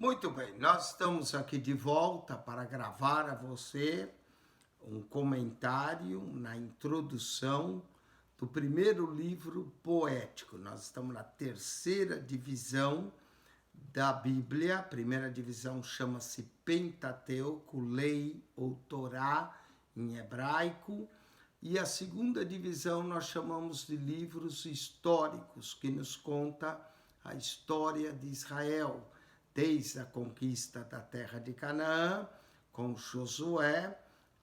Muito bem, nós estamos aqui de volta para gravar a você um comentário na introdução do primeiro livro poético. Nós estamos na terceira divisão da Bíblia. A primeira divisão chama-se Pentateuco, Lei ou Torá em hebraico. E a segunda divisão nós chamamos de livros históricos, que nos conta a história de Israel, desde a conquista da terra de Canaã, com Josué,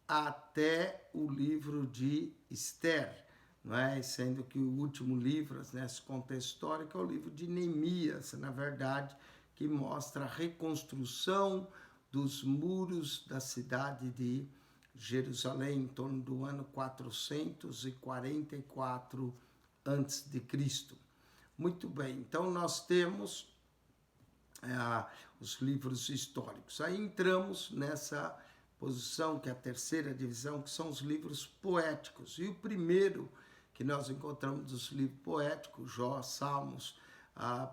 até o livro de Esther, não é? Sendo que o último livro, nesse contexto histórico, é o livro de Neemias, na verdade, que mostra a reconstrução dos muros da cidade de Jerusalém, em torno do ano 444 a.C. Muito bem, então nós temos os livros históricos. Aí entramos nessa posição, que é a terceira divisão, que são os livros poéticos. E o primeiro que nós encontramos dos livros poéticos, Jó, Salmos,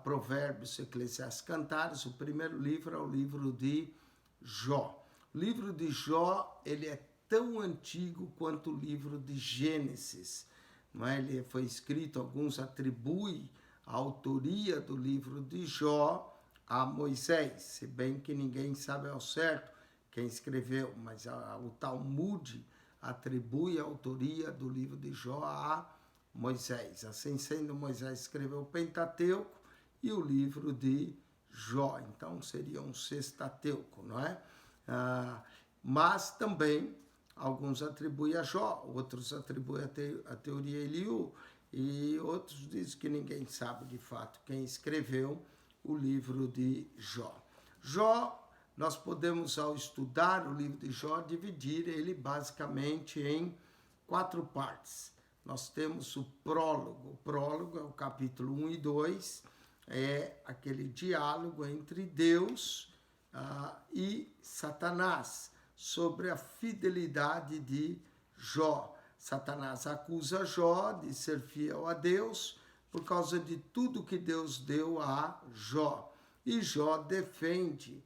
Provérbios, Eclesiastes, Cantares, o primeiro livro é o livro de Jó. O livro de Jó, ele é tão antigo quanto o livro de Gênesis. Não é? Ele foi escrito, alguns atribuem a autoria do livro de Jó a Moisés, se bem que ninguém sabe ao certo quem escreveu, mas o Talmud atribui a autoria do livro de Jó a Moisés. Assim sendo, Moisés escreveu o Pentateuco e o livro de Jó, então seria um sextateuco, não é? Mas também alguns atribuem a Jó, outros atribuem a teoria Eliú, e outros dizem que ninguém sabe de fato quem escreveu o livro de Jó. Jó, nós podemos, ao estudar o livro de Jó, dividir ele basicamente em 4 partes. Nós temos o prólogo. O prólogo é o capítulo 1 e 2, é aquele diálogo entre Deus e Satanás sobre a fidelidade de Jó. Satanás acusa Jó de ser fiel a Deus por causa de tudo que Deus deu a Jó. E Jó defende,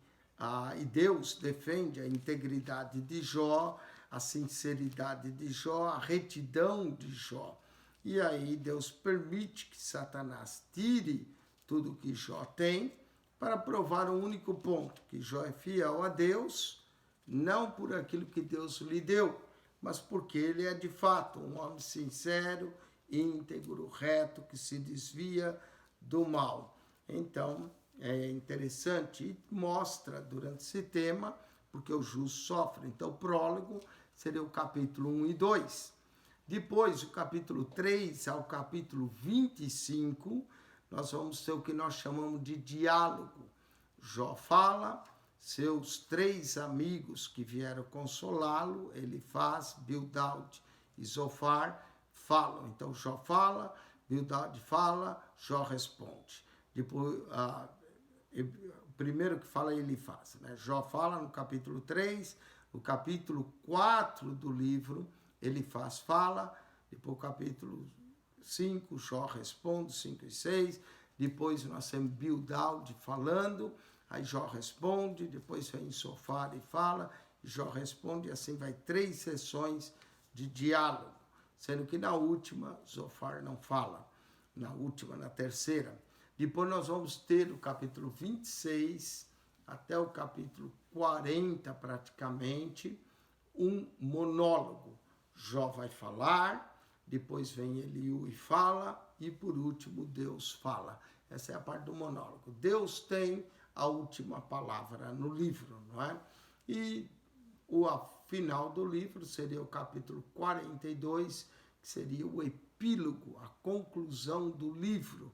e Deus defende a integridade de Jó, a sinceridade de Jó, a retidão de Jó. E aí Deus permite que Satanás tire tudo que Jó tem para provar um único ponto, que Jó é fiel a Deus, não por aquilo que Deus lhe deu, mas porque ele é de fato um homem sincero, íntegro, reto, que se desvia do mal. Então, é interessante e mostra durante esse tema, porque o justo sofre. Então, o prólogo seria o capítulo 1 e 2. Depois, o capítulo 3 ao capítulo 25, nós vamos ter o que nós chamamos de diálogo. Jó fala, seus 3 amigos que vieram consolá-lo, Elifaz, Bildad e Zofar, falam. Então, Jó fala, Bildad fala, Jó responde. Depois, o primeiro que fala é Elifaz, né? Jó fala no capítulo 3, no capítulo 4 do livro, Elifaz fala, depois o capítulo 5, Jó responde, 5 e 6, depois nós temos Bildad falando, aí Jó responde, depois vem Zofar e fala, Jó responde, e assim vai 3 sessões de diálogo. Sendo que na última, Zofar não fala. Na terceira. Depois nós vamos ter o capítulo 26 até o capítulo 40, praticamente, um monólogo. Jó vai falar, depois vem Eliú e fala, e por último Deus fala. Essa é a parte do monólogo. Deus tem a última palavra no livro, não é? E o final do livro seria o capítulo 42, que seria o epílogo, a conclusão do livro.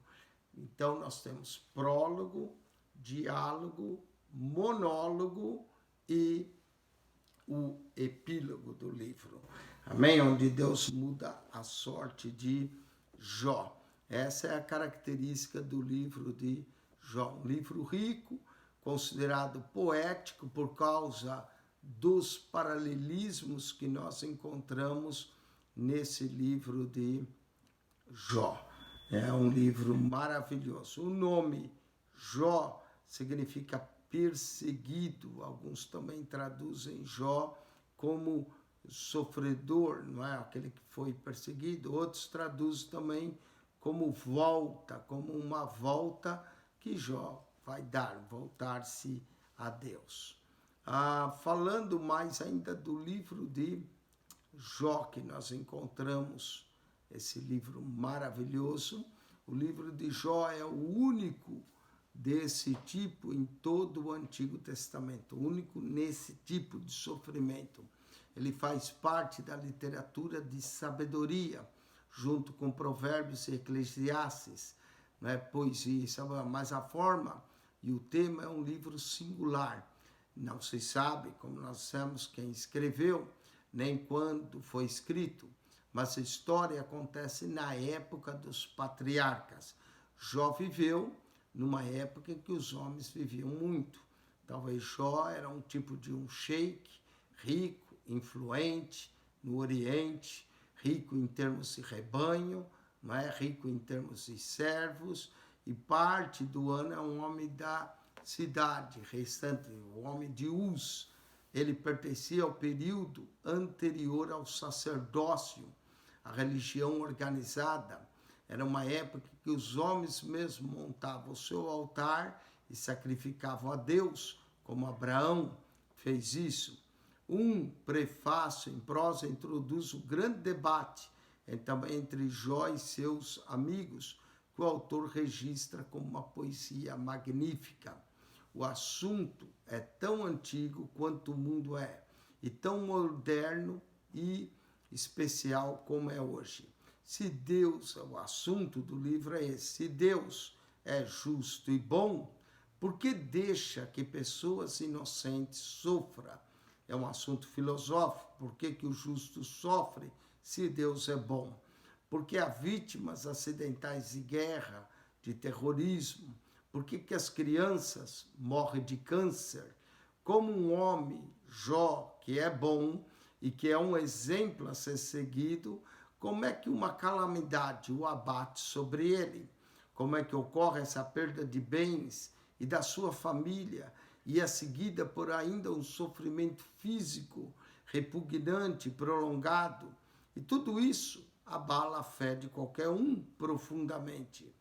Então, nós temos prólogo, diálogo, monólogo e o epílogo do livro. Amém? Onde Deus muda a sorte de Jó. Essa é a característica do livro de Jó. Um livro rico, considerado poético por causa dos paralelismos que nós encontramos nesse livro de Jó. É um livro maravilhoso. O nome Jó significa perseguido. Alguns também traduzem Jó como sofredor, não é? Aquele que foi perseguido. Outros traduzem também como volta, como uma volta que Jó vai dar, voltar-se a Deus. Falando mais ainda do livro de Jó, que nós encontramos, esse livro maravilhoso. O livro de Jó é o único desse tipo em todo o Antigo Testamento, o único nesse tipo de sofrimento. Ele faz parte da literatura de sabedoria, junto com Provérbios e Eclesiastes, né? Poesia, mas a forma e o tema é um livro singular. Não se sabe, como nós dissemos, quem escreveu, nem quando foi escrito, mas a história acontece na época dos patriarcas. Jó viveu numa época em que os homens viviam muito. Talvez Jó era um tipo de um sheik, rico, influente no Oriente, rico em termos de rebanho, não é? Rico em termos de servos, e parte do ano é um homem da cidade, restante, o homem de Uz. Ele pertencia ao período anterior ao sacerdócio, à religião organizada. Era uma época que os homens mesmo montavam o seu altar e sacrificavam a Deus, como Abraão fez isso. Um prefácio em prosa introduz o grande debate entre Jó e seus amigos, que o autor registra como uma poesia magnífica. O assunto é tão antigo quanto o mundo é, e tão moderno e especial como é hoje. Se Deus, o assunto do livro é esse, se Deus é justo e bom, por que deixa que pessoas inocentes sofram? É um assunto filosófico. Por que o justo sofre se Deus é bom? Porque há vítimas acidentais de guerra, de terrorismo. Por que as crianças morrem de câncer? Como um homem, Jó, que é bom e que é um exemplo a ser seguido, como é que uma calamidade o abate sobre ele? Como é que ocorre essa perda de bens e da sua família e é seguida por ainda um sofrimento físico repugnante, prolongado? E tudo isso abala a fé de qualquer um profundamente.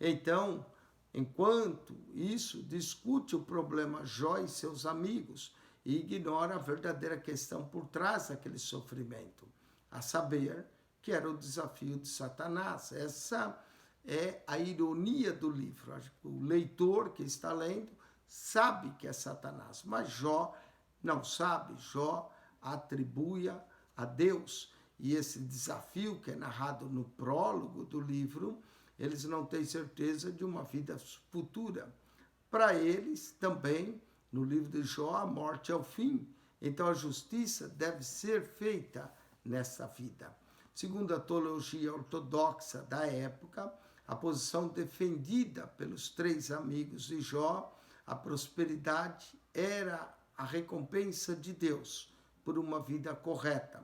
Então, enquanto isso, discute o problema Jó e seus amigos e ignora a verdadeira questão por trás daquele sofrimento, a saber, que era o desafio de Satanás. Essa é a ironia do livro. O leitor que está lendo sabe que é Satanás, mas Jó não sabe. Jó atribui a Deus. E esse desafio que é narrado no prólogo do livro, eles não têm certeza de uma vida futura. Para eles, também, no livro de Jó, a morte é o fim. Então a justiça deve ser feita nessa vida. Segundo a teologia ortodoxa da época, a posição defendida pelos três amigos de Jó, a prosperidade era a recompensa de Deus por uma vida correta.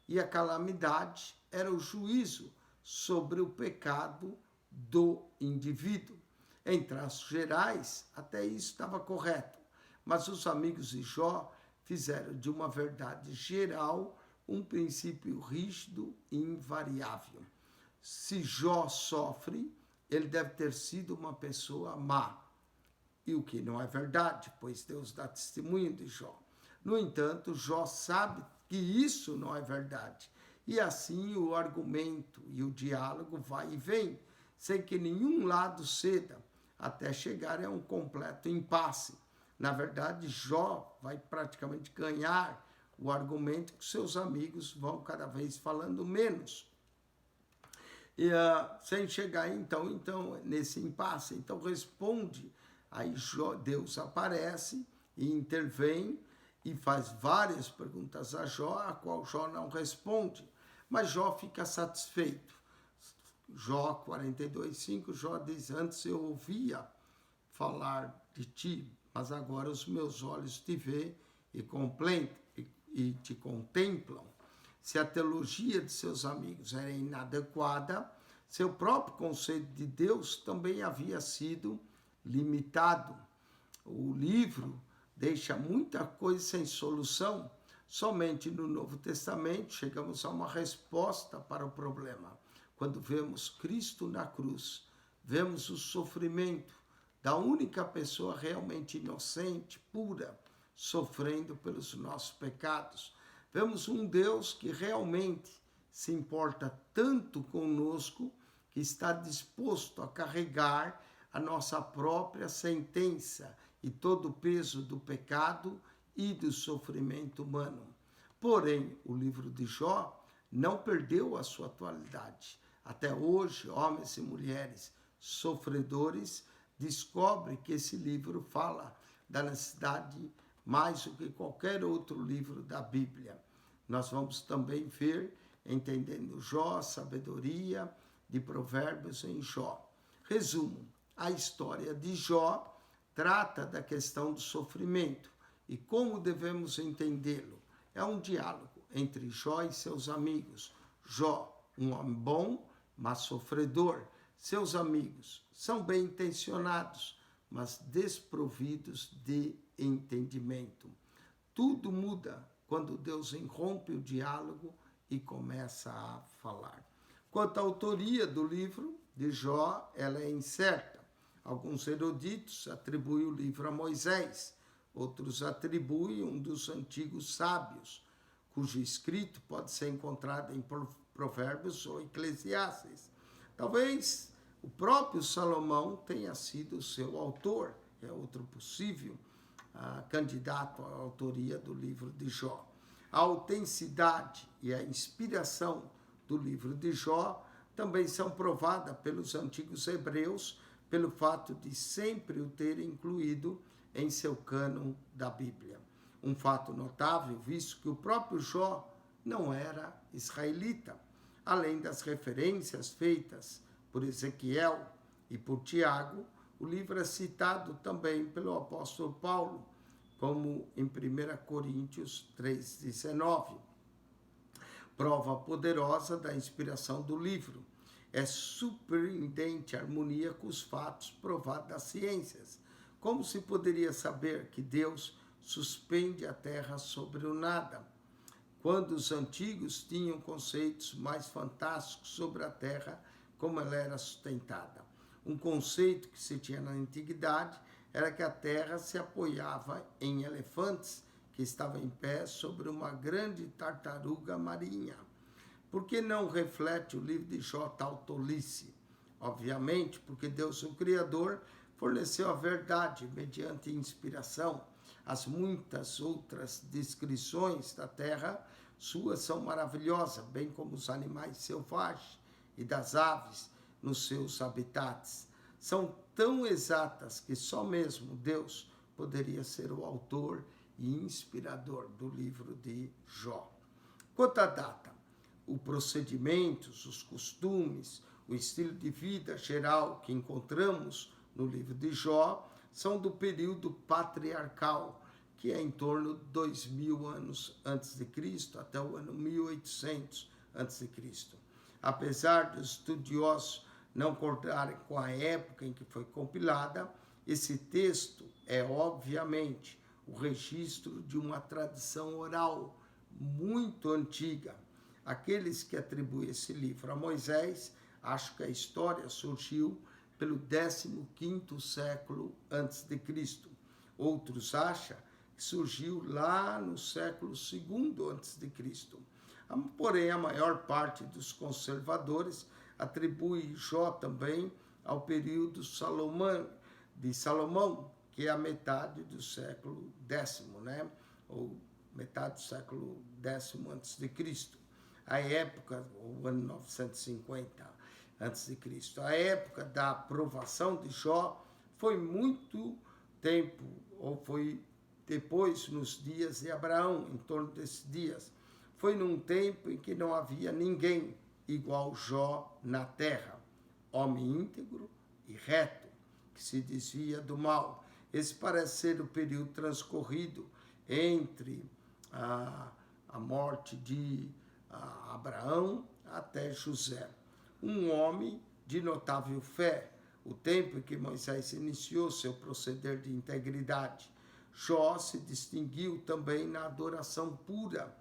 E a calamidade era o juízo sobre o pecado do indivíduo. Em traços gerais, até isso estava correto. Mas os amigos de Jó fizeram de uma verdade geral um princípio rígido e invariável. Se Jó sofre, ele deve ter sido uma pessoa má. E o que não é verdade, pois Deus dá testemunho de Jó. No entanto, Jó sabe que isso não é verdade. E assim o argumento e o diálogo vai e vem, sem que nenhum lado ceda, até chegar a um completo impasse. Na verdade, Jó vai praticamente ganhar o argumento que seus amigos vão cada vez falando menos. E, sem chegar então nesse impasse. Então responde, aí Deus aparece e intervém e faz várias perguntas a Jó, a qual Jó não responde. Mas Jó fica satisfeito. Jó 42:5, Jó diz: antes eu ouvia falar de ti, mas agora os meus olhos te veem e te contemplam. Se a teologia de seus amigos era inadequada, seu próprio conceito de Deus também havia sido limitado. o livro deixa muita coisa sem solução. Somente no Novo Testamento chegamos a uma resposta para o problema. Quando vemos Cristo na cruz, vemos o sofrimento da única pessoa realmente inocente, pura, sofrendo pelos nossos pecados. Vemos um Deus que realmente se importa tanto conosco, que está disposto a carregar a nossa própria sentença e todo o peso do pecado e do sofrimento humano. Porém, o livro de Jó não perdeu a sua atualidade. Até hoje, homens e mulheres sofredores descobrem que esse livro fala da necessidade mais do que qualquer outro livro da Bíblia. Nós vamos também ver, entendendo Jó, a sabedoria de Provérbios em Jó. Resumo, a história de Jó trata da questão do sofrimento e como devemos entendê-lo. É um diálogo entre Jó e seus amigos. Jó, um homem bom, mas sofredor. Seus amigos são bem intencionados, mas desprovidos de entendimento. Tudo muda quando Deus irrompe o diálogo e começa a falar. Quanto à autoria do livro de Jó, ela é incerta. Alguns eruditos atribuem o livro a Moisés, outros atribuem um dos antigos sábios, cujo escrito pode ser encontrado em Provérbios ou Eclesiastes. Talvez o próprio Salomão tenha sido o seu autor, é outro possível candidato à autoria do livro de Jó. A autenticidade e a inspiração do livro de Jó também são provadas pelos antigos hebreus, pelo fato de sempre o ter incluído em seu cânon da Bíblia. Um fato notável, visto que o próprio Jó não era israelita, além das referências feitas por Ezequiel e por Tiago, o livro é citado também pelo apóstolo Paulo, como em 1 Coríntios 3,19. Prova poderosa da inspiração do livro. É surpreendente a harmonia com os fatos provados das ciências. Como se poderia saber que Deus suspende a terra sobre o nada, quando os antigos tinham conceitos mais fantásticos sobre a terra, como ela era sustentada? Um conceito que se tinha na antiguidade era que a terra se apoiava em elefantes que estavam em pé sobre uma grande tartaruga marinha. Por que não reflete o livro de Jó tal tolice? Obviamente, porque Deus, o Criador, forneceu a verdade mediante inspiração. As muitas outras descrições da terra suas são maravilhosas, bem como os animais selvagens e das aves nos seus habitats. São tão exatas que só mesmo Deus poderia ser o autor e inspirador do livro de Jó. Quanto à data, os procedimentos, os costumes, o estilo de vida geral que encontramos no livro de Jó são do período patriarcal, que é em torno de 2000 anos antes de Cristo até o ano 1800 antes de Cristo. Apesar dos estudiosos não concordarem com a época em que foi compilada, esse texto é obviamente o registro de uma tradição oral muito antiga. Aqueles que atribuem esse livro a Moisés acham que a história surgiu pelo 15º século antes de Cristo. Outros acham que surgiu lá no século II antes de Cristo. Porém, a maior parte dos conservadores atribui Jó também ao período de Salomão, que é a metade do século X, ou metade do século X antes de Cristo. A época, o ano 950 antes de Cristo, a época da aprovação de Jó foi muito tempo, ou foi depois nos dias de Abraão, em torno desses dias. Foi num tempo em que não havia ninguém igual Jó na terra, homem íntegro e reto, que se desvia do mal. Esse parece ser o período transcorrido entre a morte de Abraão até José. Um homem de notável fé, o tempo em que Moisés iniciou seu proceder de integridade. Jó se distinguiu também na adoração pura,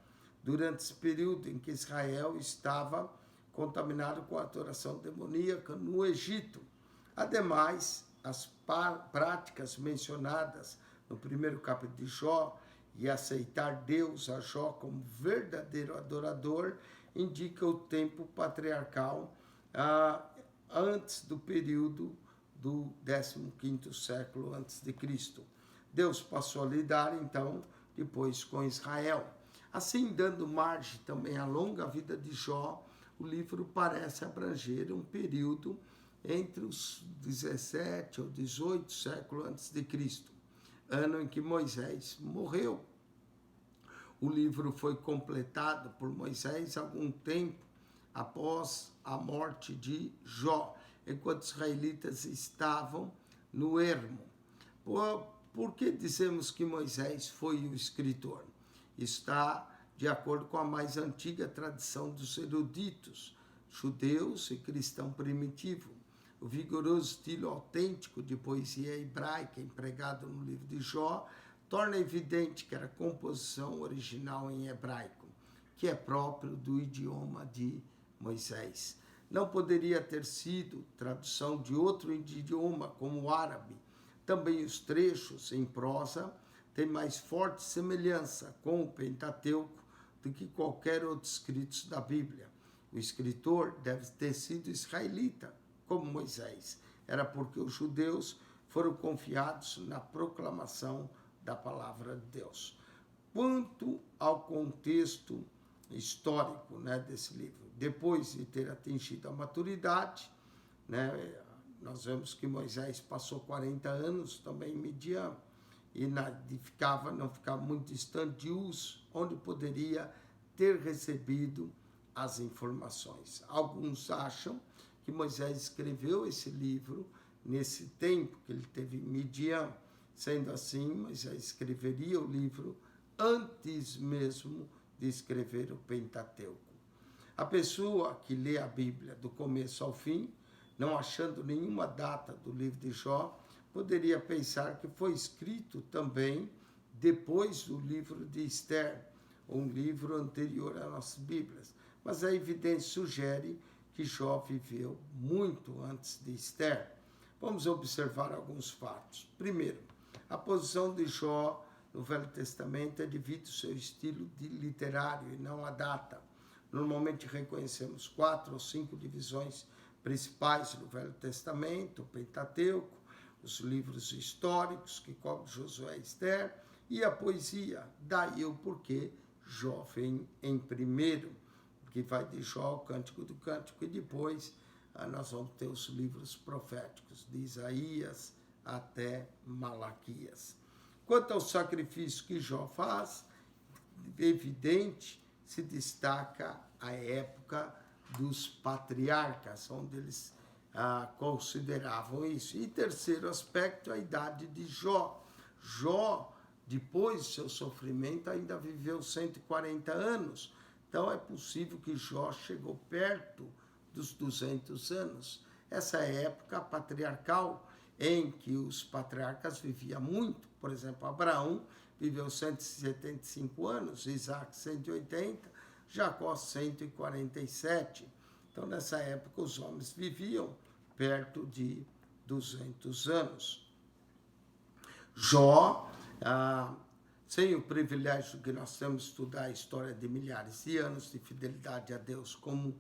durante esse período em que Israel estava contaminado com a adoração demoníaca no Egito. Ademais, as práticas mencionadas no primeiro capítulo de Jó e aceitar Deus a Jó como verdadeiro adorador indica o tempo patriarcal antes do período do 15º século a.C. Deus passou a lidar, então, depois com Israel. Assim, dando margem também à longa vida de Jó, o livro parece abranger um período entre os 17 ou 18 séculos antes de Cristo, ano em que Moisés morreu. O livro foi completado por Moisés algum tempo após a morte de Jó, enquanto os israelitas estavam no ermo. Por que dizemos que Moisés foi o escritor? Está de acordo com a mais antiga tradição dos eruditos, judeus e cristão primitivo. O vigoroso estilo autêntico de poesia hebraica empregado no livro de Jó torna evidente que era composição original em hebraico, que é próprio do idioma de Moisés. Não poderia ter sido tradução de outro idioma, como o árabe. Também os trechos em prosa têm mais forte semelhança com o Pentateuco do que qualquer outro escrito da Bíblia. O escritor deve ter sido israelita, como Moisés. Era porque os judeus foram confiados na proclamação da palavra de Deus. Quanto ao contexto histórico, desse livro, depois de ter atingido a maturidade, nós vemos que Moisés passou 40 anos também em Midian e não ficava muito distante de Uz, onde poderia ter recebido as informações. Alguns acham que Moisés escreveu esse livro nesse tempo que ele teve em Midian. Sendo assim, Moisés escreveria o livro antes mesmo de escrever o Pentateuco. A pessoa que lê a Bíblia do começo ao fim, não achando nenhuma data do livro de Jó, poderia pensar que foi escrito também depois do livro de Esther, um livro anterior às nossas Bíblias. Mas a evidência sugere que Jó viveu muito antes de Esther. Vamos observar alguns fatos. Primeiro, a posição de Jó no Velho Testamento é devido ao seu estilo literário e não à data. Normalmente reconhecemos 4 ou 5 divisões principais do Velho Testamento: o Pentateuco, os livros históricos que cobrem Josué e Esther e a poesia. Daí o porquê Jó vem em primeiro, que vai de Jó ao Cântico do Cântico, e depois nós vamos ter os livros proféticos, de Isaías até Malaquias. Quanto ao sacrifício que Jó faz, evidente, se destaca a época dos patriarcas, onde eles consideravam isso. E terceiro aspecto, a idade de Jó. Jó, depois do seu sofrimento, ainda viveu 140 anos. Então é possível que Jó chegou perto dos 200 anos. Essa época patriarcal em que os patriarcas viviam muito. Por exemplo, Abraão viveu 175 anos, Isaac 180, Jacó 147. Então, nessa época, os homens viviam perto de 200 anos. Jó, sem o privilégio que nós temos de estudar a história de milhares de anos de fidelidade a Deus com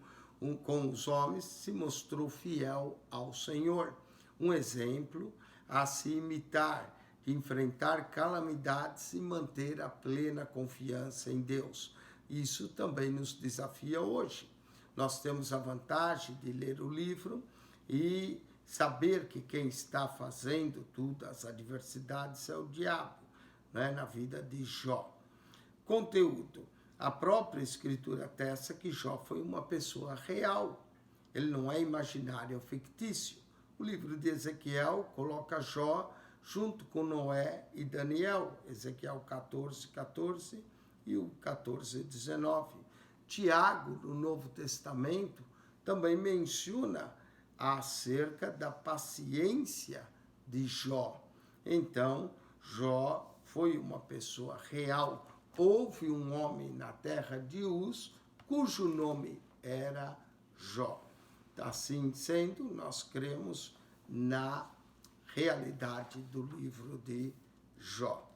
os homens, se mostrou fiel ao Senhor. Um exemplo a se imitar, enfrentar calamidades e manter a plena confiança em Deus. Isso também nos desafia hoje. Nós temos a vantagem de ler o livro e saber que quem está fazendo tudo, as adversidades, é o diabo, na vida de Jó. Conteúdo. A própria Escritura atesta que Jó foi uma pessoa real. Ele não é imaginário ou fictício. O livro de Ezequiel coloca Jó junto com Noé e Daniel, Ezequiel 14:14 e o 14:19. Tiago, no Novo Testamento, também menciona acerca da paciência de Jó. Então, Jó foi uma pessoa real. Houve um homem na terra de Uz, cujo nome era Jó. Assim sendo, nós cremos na realidade do livro de Jó.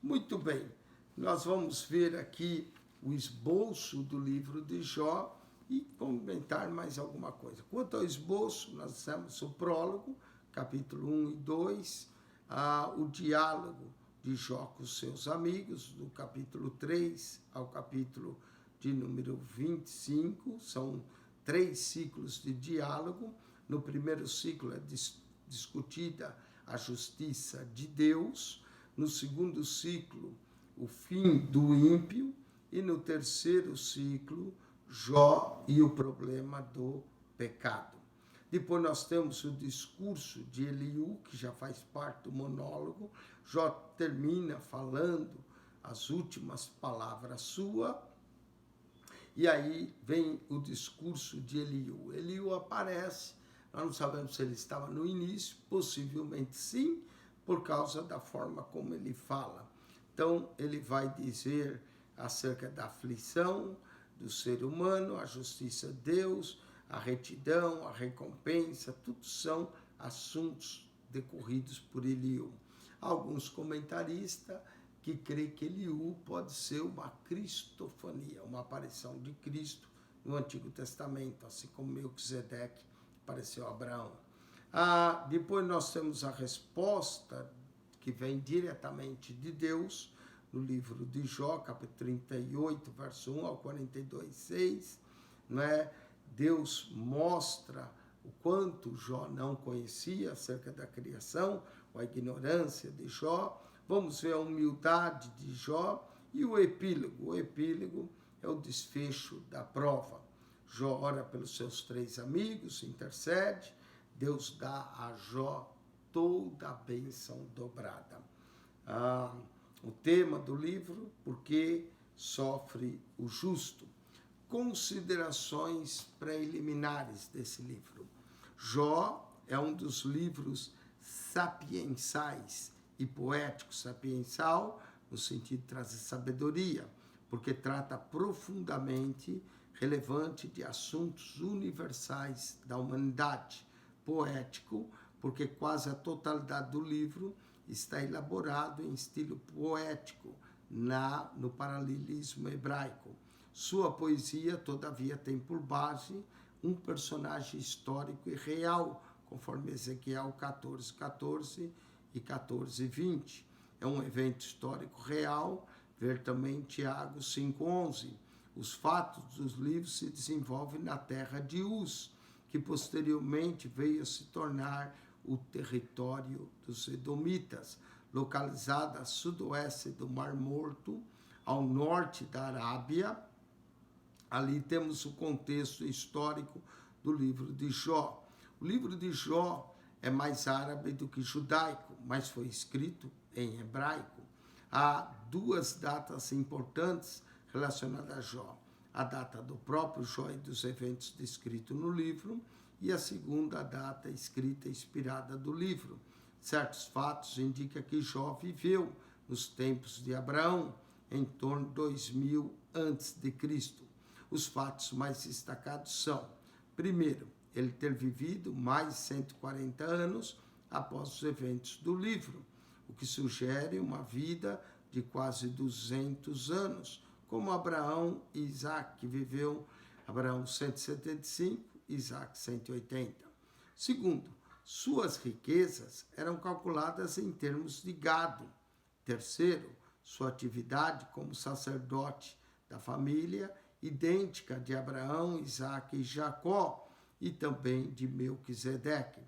Muito bem, nós vamos ver aqui o esboço do livro de Jó e comentar mais alguma coisa. Quanto ao esboço, nós temos o prólogo, capítulo 1 e 2, o diálogo de Jó com seus amigos, do capítulo 3 ao capítulo de número 25, são 3 ciclos de diálogo. No primeiro ciclo é discutida a justiça de Deus, no segundo ciclo, o fim do ímpio, e no terceiro ciclo, Jó e o problema do pecado. Depois nós temos o discurso de Eliú, que já faz parte do monólogo. Jó termina falando as últimas palavras suas, e aí vem o discurso de Eliú. Eliú aparece, nós não sabemos se ele estava no início, possivelmente sim, por causa da forma como ele fala. Então, ele vai dizer acerca da aflição do ser humano, a justiça de Deus, a retidão, a recompensa, tudo são assuntos decorridos por Eliú. Alguns comentaristas que creem que Eliú pode ser uma cristofania, uma aparição de Cristo no Antigo Testamento, assim como Melquisedeque apareceu a Abraão. Depois nós temos a resposta que vem diretamente de Deus, no livro de Jó, capítulo 38, verso 1 ao 42, 6, né? Deus mostra o quanto Jó não conhecia acerca da criação, a ignorância de Jó. Vamos ver a humildade de Jó e o epílogo. O epílogo é o desfecho da prova. Jó ora pelos seus 3 amigos, intercede, Deus dá a Jó toda a bênção dobrada. O tema do livro, por que sofre o justo? Considerações preliminares desse livro. Jó é um dos livros sapiensais e poético. Sapiensal, no sentido de trazer sabedoria, porque trata profundamente relevante de assuntos universais da humanidade. Poético, porque quase a totalidade do livro está elaborado em estilo poético, no paralelismo hebraico. Sua poesia, todavia, tem por base um personagem histórico e real, conforme Ezequiel 14, 14 e 14, 20. É um evento histórico real, ver também Tiago 5, 11. Os fatos dos livros se desenvolvem na terra de Uz, que posteriormente veio a se tornar o território dos Edomitas, localizada a sudoeste do Mar Morto, ao norte da Arábia. Ali temos o contexto histórico do livro de Jó. O livro de Jó é mais árabe do que judaico, mas foi escrito em hebraico. Há 2 datas importantes relacionadas a Jó. A data do próprio Jó e dos eventos descritos no livro, e a segunda data escrita e inspirada do livro. Certos fatos indicam que Jó viveu nos tempos de Abraão, em torno de 2000 a.C. Os fatos mais destacados são: primeiro, ele ter vivido mais de 140 anos após os eventos do livro, o que sugere uma vida de quase 200 anos, como Abraão e Isaac, que viveu Abraão 175, Isaac 180. Segundo, suas riquezas eram calculadas em termos de gado. Terceiro, sua atividade como sacerdote da família, idêntica de Abraão, Isaac e Jacó, e também de Melquisedeque.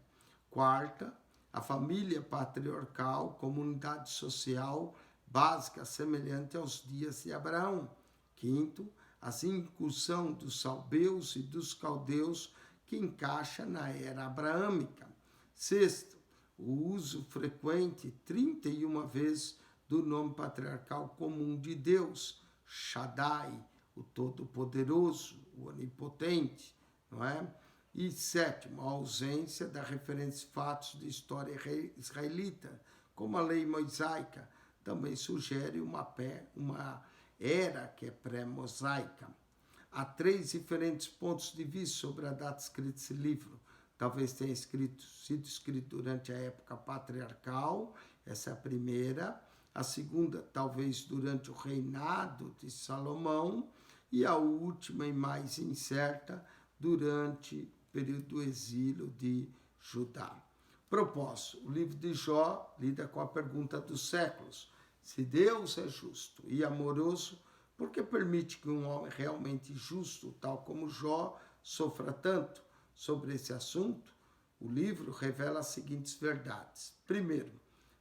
Quarta, a família patriarcal como unidade social básica semelhante aos dias de Abraão. Quinto, a incursão dos salbeus e dos caldeus, que encaixa na era abraâmica. Sexto, o uso frequente 31 vezes do nome patriarcal comum de Deus, Shaddai, o Todo-Poderoso, o Onipotente, não é? E sétimo, a ausência da referência fatos de história israelita, como a lei mosaica, também sugere uma era que é pré-mosaica. Há 3 diferentes pontos de vista sobre a data escrita desse livro. Talvez tenha sido escrito durante a época patriarcal, essa é a primeira. A segunda, talvez durante o reinado de Salomão. E a última e mais incerta, durante o período do exílio de Judá. Propósito: o livro de Jó lida com a pergunta dos séculos. Se Deus é justo e amoroso, por que permite que um homem realmente justo, tal como Jó, sofra tanto? Sobre esse assunto, o livro revela as seguintes verdades. Primeiro,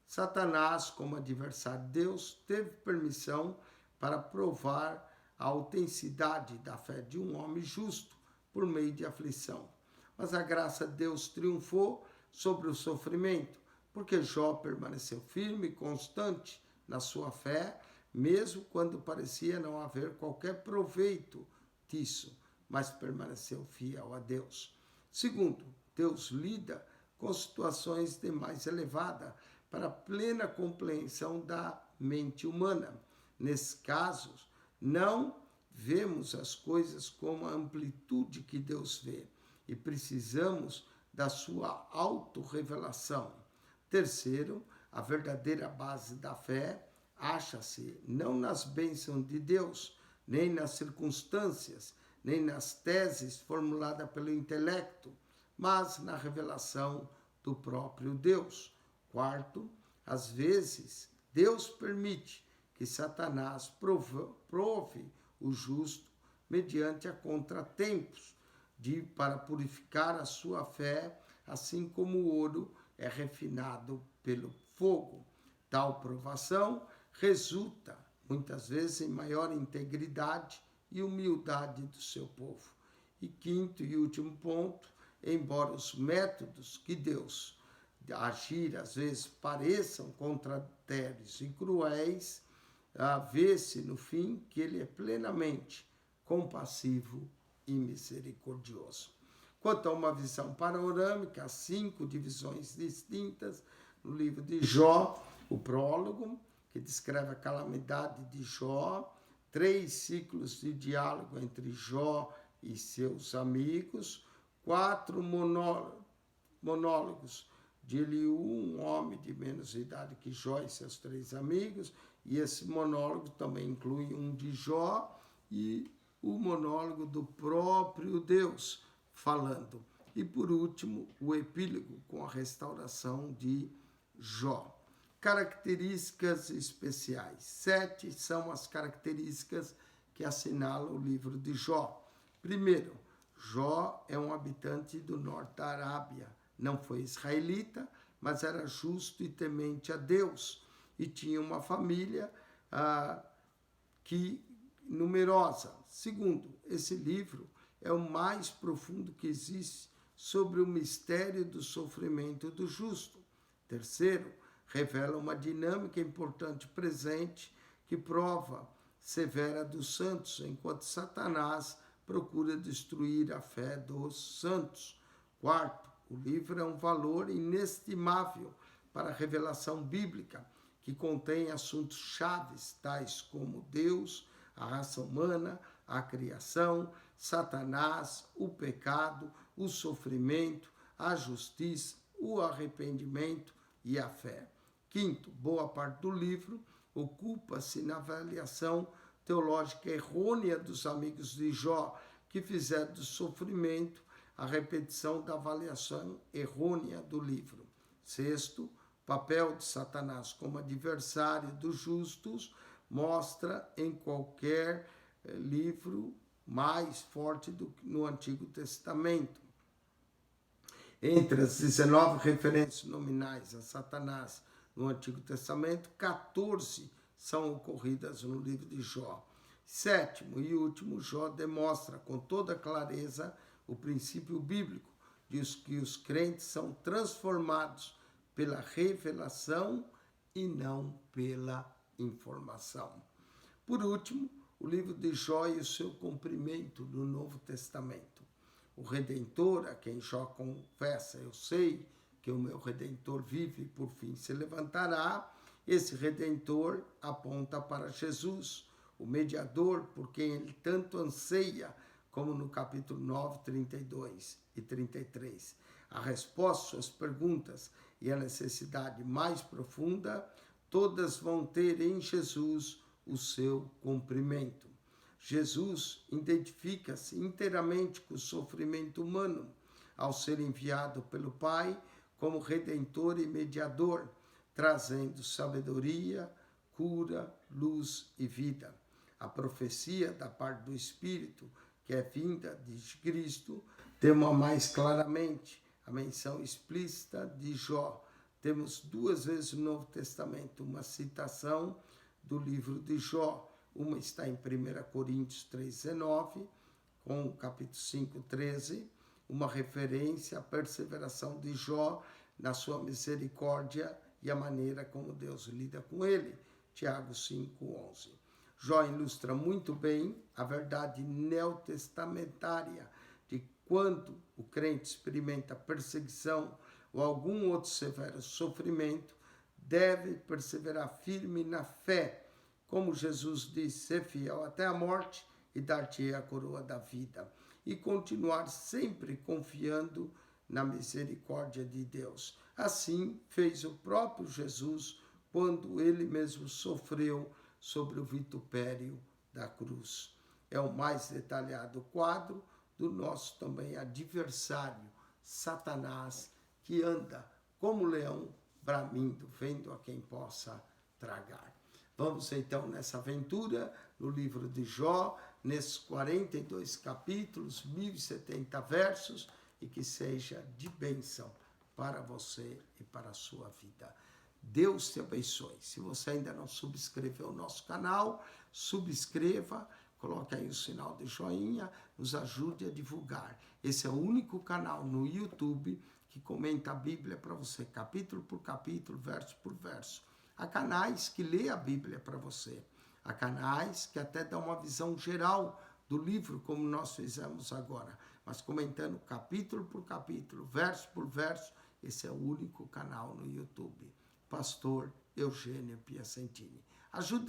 Satanás, como adversário de Deus, teve permissão para provar a autenticidade da fé de um homem justo por meio de aflição. Mas a graça de Deus triunfou sobre o sofrimento, porque Jó permaneceu firme e constante na sua fé, mesmo quando parecia não haver qualquer proveito disso, mas permaneceu fiel a Deus. Segundo, Deus lida com situações de mais elevada para a plena compreensão da mente humana. Nesses casos, não vemos as coisas com a amplitude que Deus vê e precisamos da sua autorrevelação. Terceiro, a verdadeira base da fé acha-se não nas bênçãos de Deus, nem nas circunstâncias, nem nas teses formuladas pelo intelecto, mas na revelação do próprio Deus. Quarto, às vezes, Deus permite que Satanás prove o justo mediante a contratempos para purificar a sua fé, assim como o ouro é refinado pelo fogo. Tal provação resulta, muitas vezes, em maior integridade e humildade do seu povo. E quinto e último ponto, embora os métodos que Deus agir às vezes pareçam contraditórios e cruéis, vê-se no fim que ele é plenamente compassivo e misericordioso. Quanto a uma visão panorâmica, há 5 divisões distintas no livro de Jó: o prólogo, que descreve a calamidade de Jó, 3 ciclos de diálogo entre Jó e seus amigos, 4 monólogos de Eliú, um homem de menos idade que Jó e seus 3 amigos, e esse monólogo também inclui um de Jó e o monólogo do próprio Deus falando. E por último, o epílogo com a restauração de Jó. Características especiais. 7 são as características que assinalam o livro de Jó. Primeiro, Jó é um habitante do norte da Arábia. Não foi israelita, mas era justo e temente a Deus. E tinha uma família numerosa. Segundo, esse livro é o mais profundo que existe sobre o mistério do sofrimento do justo. Terceiro, revela uma dinâmica importante presente que prova severa dos santos, enquanto Satanás procura destruir a fé dos santos. Quarto, o livro é um valor inestimável para a revelação bíblica, que contém assuntos chaves, tais como Deus, a raça humana, a criação, Satanás, o pecado, o sofrimento, a justiça, o arrependimento e a fé. Quinto, boa parte do livro ocupa-se na avaliação teológica errônea dos amigos de Jó, que fizeram do sofrimento a repetição da avaliação errônea do livro. Sexto, o papel de Satanás como adversário dos justos mostra em qualquer livro mais forte do que no Antigo Testamento. Entre as 19 referências nominais a Satanás no Antigo Testamento, 14 são ocorridas no livro de Jó. Sétimo e último, Jó demonstra com toda clareza o princípio bíblico de que os crentes são transformados pela revelação e não pela informação. Por último, o livro de Jó e o seu cumprimento no Novo Testamento. o Redentor, a quem Jó confessa, eu sei que o meu Redentor vive e por fim se levantará. Esse Redentor aponta para Jesus, o mediador por quem ele tanto anseia, como no capítulo 9, 32 e 33. A resposta às suas perguntas e a necessidade mais profunda, todas vão ter em Jesus o seu cumprimento. Jesus identifica-se inteiramente com o sofrimento humano, ao ser enviado pelo Pai como Redentor e Mediador, trazendo sabedoria, cura, luz e vida. A profecia da parte do Espírito, que é vinda de Cristo, temos mais claramente a menção explícita de Jó. Temos 2 vezes no Novo Testamento uma citação do livro de Jó. Uma está em 1 Coríntios 3,19, com o capítulo 5, 13, uma referência à perseveração de Jó na sua misericórdia e a maneira como Deus lida com ele. Tiago 5,11. Jó ilustra muito bem a verdade neotestamentária de quando o crente experimenta perseguição ou algum outro severo sofrimento, deve perseverar firme na fé, como Jesus disse, ser fiel até a morte e dar-te a coroa da vida, e continuar sempre confiando na misericórdia de Deus. Assim fez o próprio Jesus quando ele mesmo sofreu sobre o vitupério da cruz. É o mais detalhado quadro do nosso também adversário, Satanás, que anda como leão bramindo, vendo a quem possa tragar. Vamos então nessa aventura no livro de Jó, nesses 42 capítulos, 1070 versos, e que seja de bênção para você e para a sua vida. Deus te abençoe. Se você ainda não subscreveu o nosso canal, subscreva, coloque aí o sinal de joinha, nos ajude a divulgar. Esse é o único canal no YouTube que comenta a Bíblia para você, capítulo por capítulo, verso por verso. Há canais que lê a Bíblia para você. Há canais que até dão uma visão geral do livro, como nós fizemos agora. Mas comentando capítulo por capítulo, verso por verso, esse é o único canal no YouTube. Pastor Eugênio Piacentini. Ajude